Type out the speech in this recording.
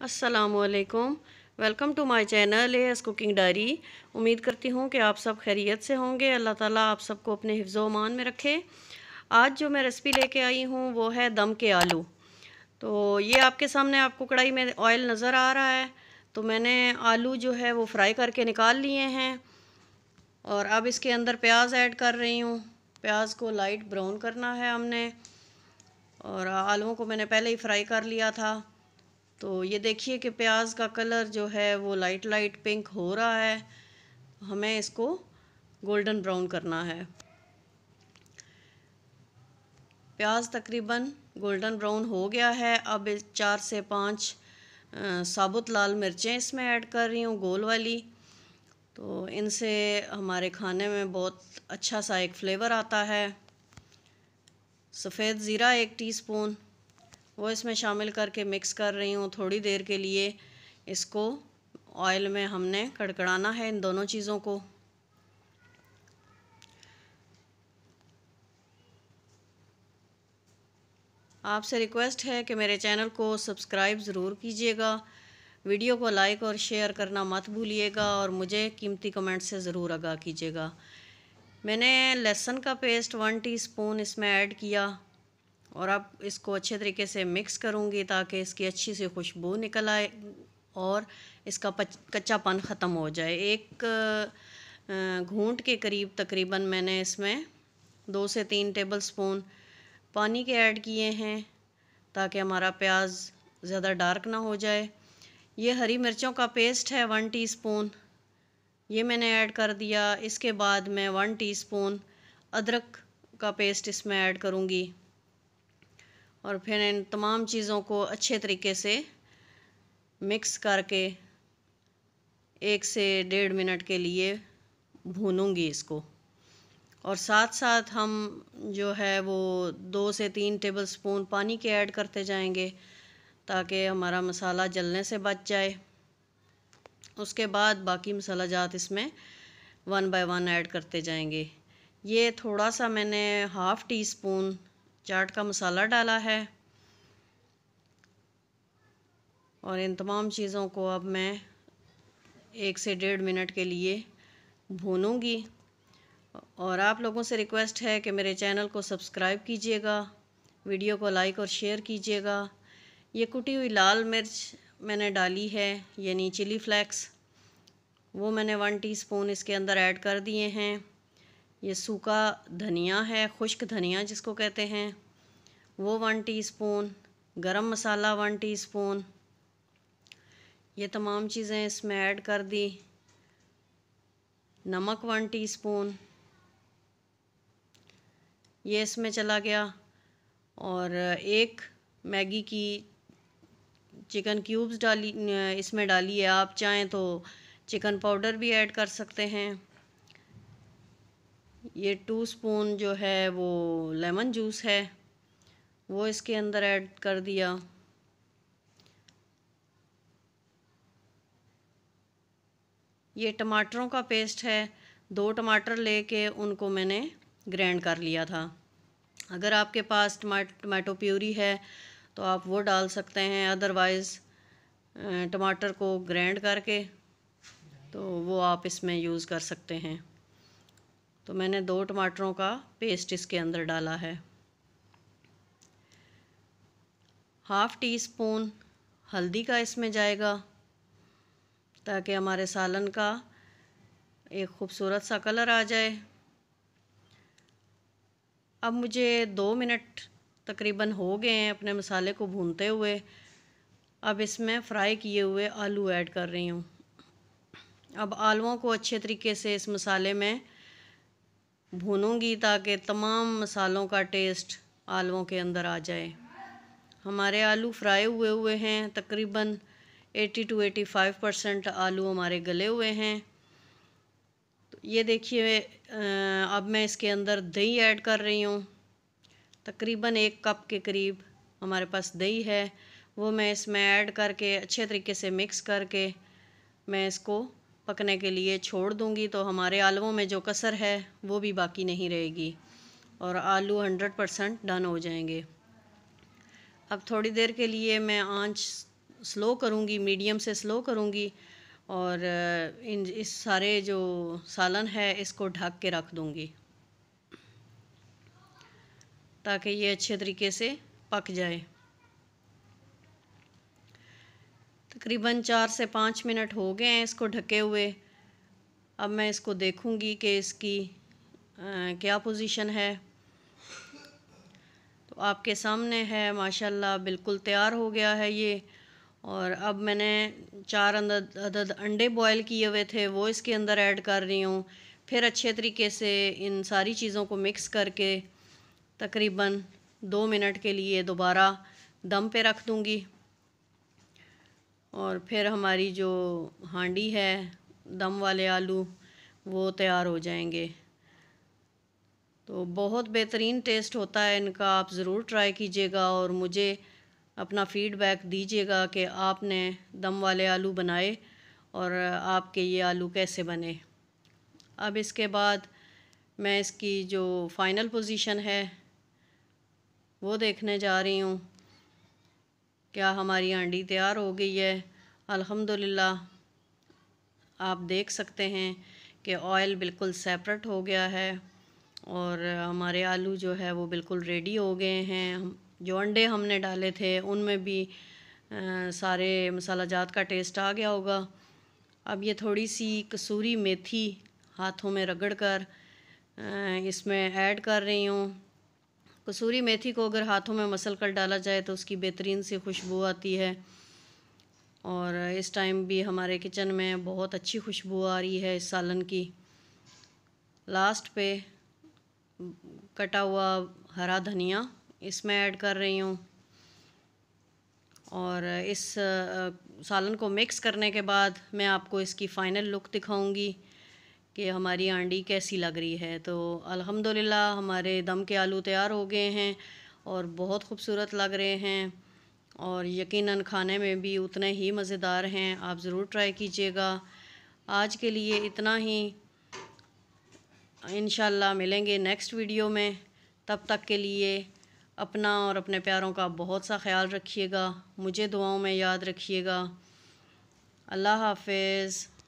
अस्सलामुअलैकुम। Welcome to my channel S cooking diary. उम्मीद करती हूँ कि आप सब खैरियत से होंगे। अल्लाह ताला आप सबको अपने हिफ्ज़ व अमान में रखे। आज जो मैं रेसिपी लेके आई हूँ वो है दम के आलू। तो ये आपके सामने आपको कढ़ाई में ऑयल नज़र आ रहा है। तो मैंने आलू जो है वो फ्राई करके निकाल लिए हैं और अब इसके अंदर प्याज ऐड कर रही हूँ। प्याज को लाइट ब्राउन करना है हमने, और आलूओं को मैंने पहले ही फ्राई कर लिया था। तो ये देखिए कि प्याज का कलर जो है वो लाइट लाइट पिंक हो रहा है। हमें इसको गोल्डन ब्राउन करना है। प्याज तकरीबन गोल्डन ब्राउन हो गया है। अब 4 से 5 साबुत लाल मिर्चें इसमें ऐड कर रही हूँ, गोल वाली। तो इनसे हमारे खाने में बहुत अच्छा सा एक फ्लेवर आता है। सफ़ेद ज़ीरा 1 टीस्पून वो इसमें शामिल करके मिक्स कर रही हूँ। थोड़ी देर के लिए इसको ऑयल में हमने कड़कड़ाना है, इन दोनों चीज़ों को। आपसे रिक्वेस्ट है कि मेरे चैनल को सब्सक्राइब ज़रूर कीजिएगा, वीडियो को लाइक और शेयर करना मत भूलिएगा, और मुझे कीमती कमेंट से ज़रूर आगाह कीजिएगा। मैंने लहसुन का पेस्ट 1 टीस्पून इसमें ऐड किया, और अब इसको अच्छे तरीके से मिक्स करूँगी ताकि इसकी अच्छी सी खुशबू निकल आए और इसका कच्चापन ख़त्म हो जाए। एक घूंट के करीब तकरीबन मैंने इसमें 2 से 3 टेबलस्पून पानी के ऐड किए हैं ताकि हमारा प्याज ज़्यादा डार्क ना हो जाए। ये हरी मिर्चों का पेस्ट है 1 टीस्पून, ये मैंने ऐड कर दिया। इसके बाद मैं 1 टीस्पून अदरक का पेस्ट इसमें ऐड करूँगी, और फिर इन तमाम चीज़ों को अच्छे तरीके से मिक्स करके 1 से 1.5 मिनट के लिए भूनूंगी इसको। और साथ साथ हम जो है वो 2 से 3 टेबलस्पून पानी के ऐड करते जाएंगे ताकि हमारा मसाला जलने से बच जाए। उसके बाद बाकी मसाला जात इसमें 1 बाय 1 ऐड करते जाएंगे। ये थोड़ा सा मैंने 1/2 टीस्पून चाट का मसाला डाला है, और इन तमाम चीज़ों को अब मैं 1 से 1.5 मिनट के लिए भूनूंगी। और आप लोगों से रिक्वेस्ट है कि मेरे चैनल को सब्सक्राइब कीजिएगा, वीडियो को लाइक और शेयर कीजिएगा। ये कुटी हुई लाल मिर्च मैंने डाली है, यानी चिली फ्लेक्स, वो मैंने 1 टीस्पून इसके अंदर ऐड कर दिए हैं। ये सूखा धनिया है, खुश्क धनिया जिसको कहते हैं, वो 1 टीस्पून। गरम मसाला 1 टीस्पून। ये तमाम चीज़ें इसमें ऐड कर दी। नमक 1 टीस्पून ये इसमें चला गया, और 1 मैगी की चिकन क्यूब्स इसमें डाली है। आप चाहें तो चिकन पाउडर भी ऐड कर सकते हैं। ये 2 स्पून जो है वो लेमन जूस है, वो इसके अंदर ऐड कर दिया। ये टमाटरों का पेस्ट है, 2 टमाटर लेके उनको मैंने ग्राइंड कर लिया था। अगर आपके पास टमाटो प्यूरी है तो आप वो डाल सकते हैं, अदरवाइज़ टमाटर को ग्राइंड करके तो वो आप इसमें यूज़ कर सकते हैं। तो मैंने 2 टमाटरों का पेस्ट इसके अंदर डाला है। 1/2 टीस्पून हल्दी का इसमें जाएगा ताकि हमारे सालन का एक खूबसूरत सा कलर आ जाए। अब मुझे 2 मिनट तकरीबन हो गए हैं अपने मसाले को भूनते हुए। अब इसमें फ्राई किए हुए आलू ऐड कर रही हूँ। अब आलूओं को अच्छे तरीके से इस मसाले में भूनूंगी ताकि तमाम मसालों का टेस्ट आलूओं के अंदर आ जाए। हमारे आलू फ्राई हुए हैं, तकरीबन 80 to 85% आलू हमारे गले हुए हैं। तो ये देखिए, अब मैं इसके अंदर दही ऐड कर रही हूँ। तकरीबन 1 कप के करीब हमारे पास दही है, वो मैं इसमें ऐड करके अच्छे तरीके से मिक्स करके मैं इसको पकने के लिए छोड़ दूँगी। तो हमारे आलूओं में जो कसर है वो भी बाकी नहीं रहेगी और आलू 100% डन हो जाएंगे। अब थोड़ी देर के लिए मैं आंच स्लो करूँगी, मीडियम से स्लो करूँगी और इस सारे जो सालन है इसको ढक के रख दूँगी ताकि ये अच्छे तरीके से पक जाए। तकरीबन 4 से 5 मिनट हो गए हैं इसको ढके हुए। अब मैं इसको देखूँगी कि इसकी क्या पोजीशन है। तो आपके सामने है, माशाल्लाह बिल्कुल तैयार हो गया है ये। और अब मैंने 4 अदद अंडे बॉयल किए हुए थे वो इसके अंदर ऐड कर रही हूँ। फिर अच्छे तरीके से इन सारी चीज़ों को मिक्स करके तकरीबन 2 मिनट के लिए दोबारा दम पे रख दूँगी। और फिर हमारी जो हांडी है दम वाले आलू वो तैयार हो जाएंगे। तो बहुत बेहतरीन टेस्ट होता है इनका, आप ज़रूर ट्राई कीजिएगा और मुझे अपना फ़ीडबैक दीजिएगा कि आपने दम वाले आलू बनाए और आपके ये आलू कैसे बने। अब इसके बाद मैं इसकी जो फ़ाइनल पोजीशन है वो देखने जा रही हूँ। क्या हमारी हांडी तैयार हो गई है? अल्हम्दुलिल्लाह आप देख सकते हैं कि ऑयल बिल्कुल सेपरेट हो गया है और हमारे आलू जो है वो बिल्कुल रेडी हो गए हैं। जो अंडे हमने डाले थे उनमें भी सारे मसाला जात का टेस्ट आ गया होगा। अब ये थोड़ी सी कसूरी मेथी हाथों में रगड़ कर इसमें ऐड कर रही हूँ। कसूरी मेथी को अगर हाथों में मसल कर डाला जाए तो उसकी बेहतरीन सी खुशबू आती है और इस टाइम भी हमारे किचन में बहुत अच्छी खुशबू आ रही है इस सालन की। लास्ट पे कटा हुआ हरा धनिया इसमें ऐड कर रही हूँ और इस सालन को मिक्स करने के बाद मैं आपको इसकी फ़ाइनल लुक दिखाऊंगी कि हमारी हांडी कैसी लग रही है। तो अल्हम्दुलिल्लाह हमारे दम के आलू तैयार हो गए हैं और बहुत खूबसूरत लग रहे हैं और यकीनन खाने में भी उतने ही मज़ेदार हैं। आप ज़रूर ट्राई कीजिएगा। आज के लिए इतना ही, इंशाल्लाह मिलेंगे नेक्स्ट वीडियो में। तब तक के लिए अपना और अपने प्यारों का बहुत सा ख्याल रखिएगा। मुझे दुआओं में याद रखिएगा। अल्लाह हाफ़िज़।